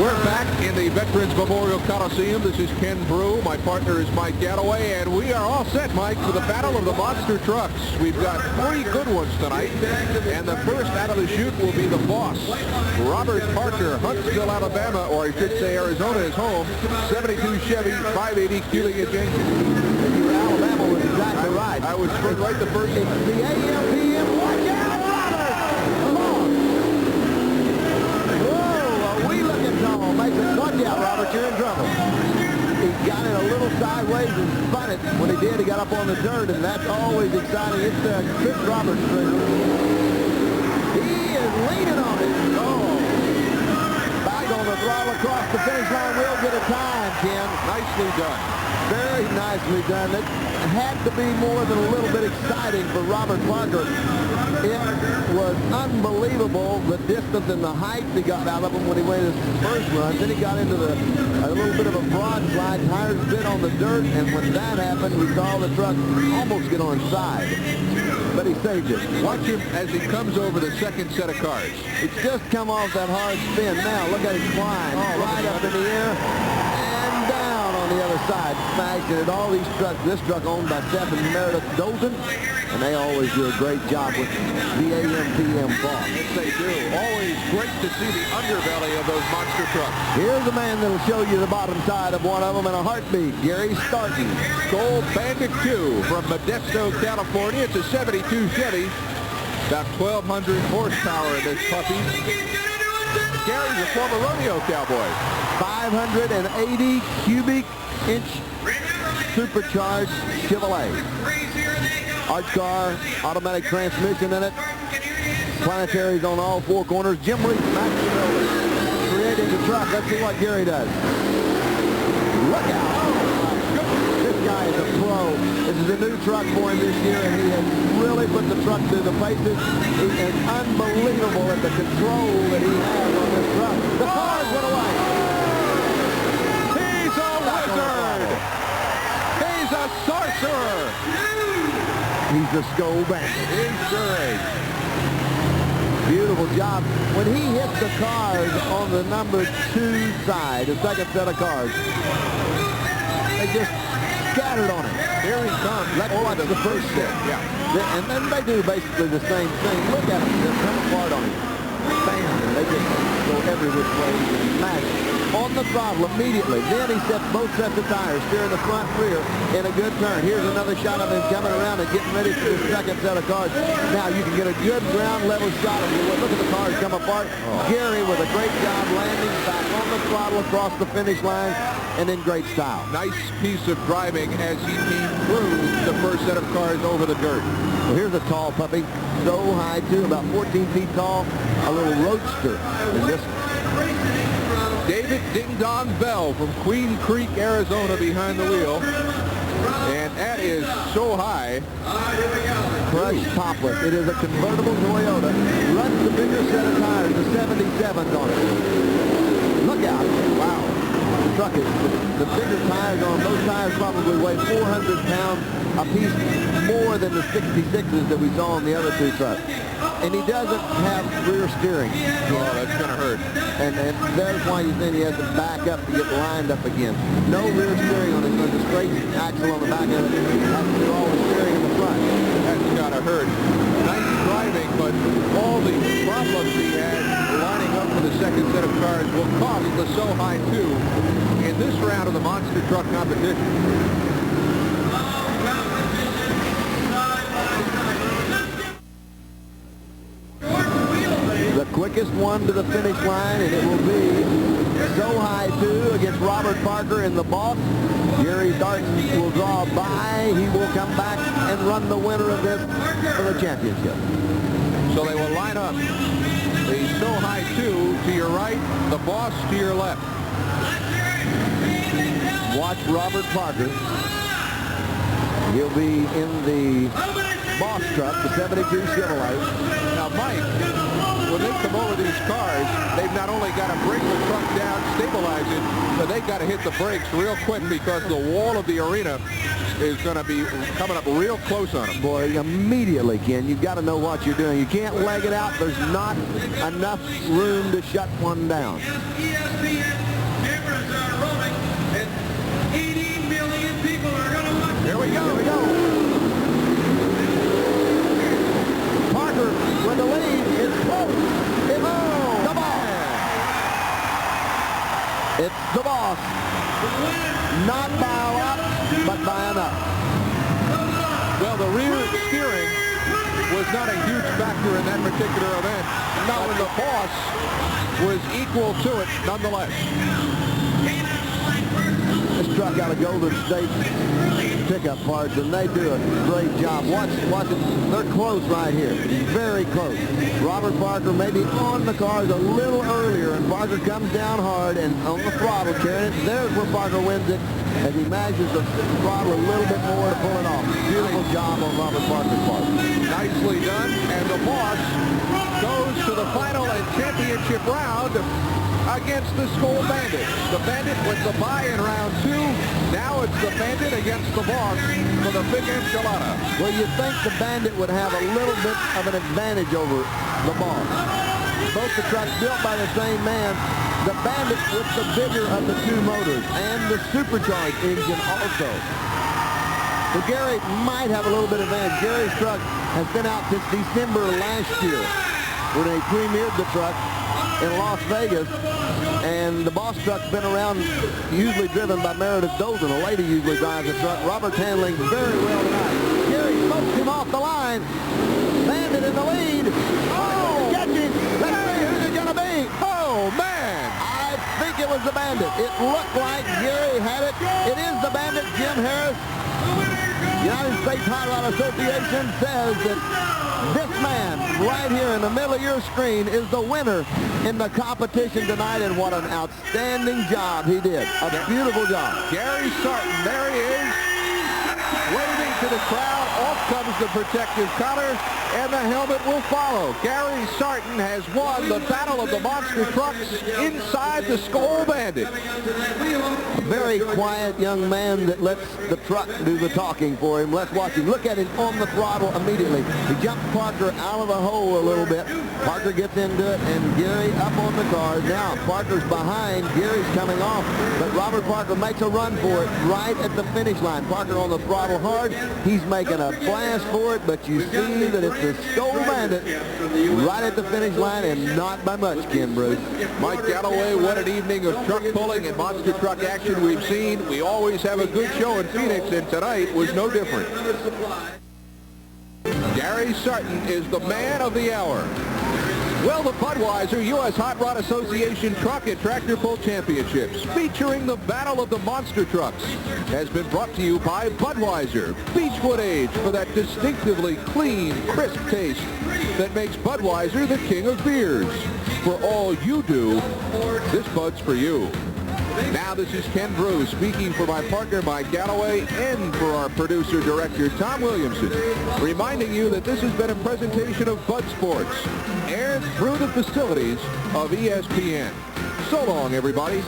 We're back in the Veterans Memorial Coliseum. This is Ken Brew. My partner is Mike Galloway, and we are all set, Mike, for the battle of the monster trucks. We've got 3 good ones tonight, and the first out of the chute will be the boss, Robert Parker, Huntsville, Alabama, or I should say Arizona is home. 72 Chevy, 580 cubic inch engine. Alabama was exactly right. I was right the first. It's the AM/PM. Watch out, Robert! Come on! Whoa, are we looking tall? Makes it. Watch out, Robert. You're in trouble. He got it a little sideways and spun it. When he did, he got up on the dirt, and that's always exciting. It's Chris Roberts' trigger. He is leaning on it. Oh. Back on the throttle across the finish line. We'll get a time, Ken. Nicely done. Very nicely done. It had to be more than a little bit exciting for Robert Parker. It was unbelievable, the distance and the height he got out of him when he went his first run. Then he got into a little bit of a broadside, tires bit on the dirt, and when that happened, we saw the truck almost get on side. But he saved it. Watch him as he comes over the second set of cars. It's just come off that hard spin. Now, look at him climb. Right up in the air and down on the other side. Smashing it. All these trucks, this truck owned by Stephen Meredith Dolton, and they always do a great job with the AM/PM boss. Yes, they do. Always great to see the underbelly of those monster trucks. Here's a man that'll show you the bottom side of one of them in a heartbeat. Gary Starton. Gold Bandit 2 from Modesto, California. It's a 72 Chevy. About 1,200 horsepower in this puppy. Gary's a former rodeo cowboy. 580 cubic inch supercharged Chevrolet. Arch car, automatic transmission in it. Planetaries on all 4 corners. Jim Reed, Max Miller, creating the truck. Let's see what Gary does. Look out. This guy is a pro. This is a new truck for him this year, and he has really put the truck through the paces. He is unbelievable at the control that he has on this truck. The cars went away. He's a wizard. He's a sorcerer. He's a Skull Bandit. He's great. Beautiful job. When he hit the cars on the number 2 side, the second set of cars, they just scattered on him. Here he comes. Let's watch the first set. Yeah. And then they do basically the same thing. Look at them. They're coming apart on him. Bam. They just go every which way and smash on the throttle immediately. Then he sets both sets of tires, steering the front and rear in a good turn. Here's another shot of him coming around and getting ready for the second set of cars. Now you can get a good ground level shot of him. Look at the cars come apart. Gary with a great job landing back on the throttle across the finish line, and in great style. Nice piece of driving as he came through the first set of cars over the dirt. Well, here's a tall puppy, so high too, about 14 feet tall, a little roadster in this one. David Ding Dong Bell from Queen Creek, Arizona, behind the wheel. And that is so high. Crushed topless. It is a convertible Toyota. Runs the bigger set of tires, the 77s on it. Look out. Wow. The truck is, the bigger tires on those tires probably weigh 400 pounds a piece more than the 66s that we saw on the other 2 trucks. And he doesn't have rear steering. Oh, that's going to hurt. And that's why you think he has to back up to get lined up again. No rear steering on it. So the straight axle on the back end. Has to do all the steering in the front. That's got to hurt. Nice driving, but all the problems he had lining up for the second set of cars will cost the So-High 2 in this round of the monster truck competition. The quickest one to the finish line, and it will be So-High 2 against Robert Parker in the box. Gary Darton will draw by. He will come back and run the winner of this for the championship. So they will line up the So-High 2 to your right, the boss to your left. Watch Robert Parker. He'll be in the boss truck, the 72 Chevrolet. Now, Mike, when they come over these cars, they've not only got to bring the truck down, stabilize it, but they've got to hit the brakes real quick because the wall of the arena is going to be coming up real close on them. Boy, immediately, Ken, you've got to know what you're doing. You can't leg it out. There's not enough room to shut one down. It's the boss. Not by a lot, but by enough. Well, the rear steering was not a huge factor in that particular event. No, and the boss was equal to it nonetheless. This truck out of Golden State pickup parts, and they do a great job. Watch it. They're close right here. Very close. Robert Parker maybe on the cars a little earlier, and Parker comes down hard and on the throttle carrying it. There's where Parker wins it as he mashes the throttle a little bit more to pull it off. Beautiful job on Robert Parker's part. Nicely done, and the boss goes to the final and championship round against the Skull Bandit. The Bandit with the bye in round 2. Now it's the Bandit against the boss for the big enchilada. Well, you'd think the Bandit would have a little bit of an advantage over the boss. Both the trucks built by the same man. The Bandit with the bigger of the two motors and the supercharged engine also. So Gary might have a little bit of advantage. Gary's truck has been out since December last year when they premiered the truck in Las Vegas, and the boss truck's been around, usually driven by Meredith Dozen. A lady usually drives the truck. Robert's handling very well tonight. Gary smokes him off the line. Bandit in the lead. Oh, catch him. Let's see who's it gonna be. Oh man, I think it was the Bandit. It looked like Gary had it. It is the Bandit. Jim Harris, United States Hot Rod Association, says that this man right here in the middle of your screen is the winner in the competition tonight, and what an outstanding job he did. A beautiful job. Gary Sarton, there he is, waving to the crowd. Off comes the protective collar, and the helmet will follow. Gary Sarton has won the Battle of the Monster Trucks inside the Skull Bandit. A very quiet young man that lets the truck do the talking for him. Let's watch him. Look at him on the throttle immediately. He jumps Parker out of the hole a little bit. Parker gets into it, and Gary up on the cars. Now Parker's behind. Gary's coming off, but Robert Parker makes a run for it right at the finish line. Parker on the throttle hard. He's making a blast for it, but you see that it's the Skull Bandit right at the finish line, and not by much, Ken Bruce. Mike Galloway, what an evening of truck pulling and monster truck action we've seen. We always have a good show in Phoenix, and tonight was no different. Gary Sarton is the man of the hour. Well, the Budweiser U.S. Hot Rod Association Truck and Tractor Pull Championships, featuring the Battle of the Monster Trucks, has been brought to you by Budweiser. Beechwood Age for that distinctively clean, crisp taste that makes Budweiser the king of beers. For all you do, this Bud's for you. Now this is Ken Bruce speaking for my partner Mike Galloway and for our producer-director Tom Williamson, reminding you that this has been a presentation of Bud Sports, aired through the facilities of ESPN. So long, everybody.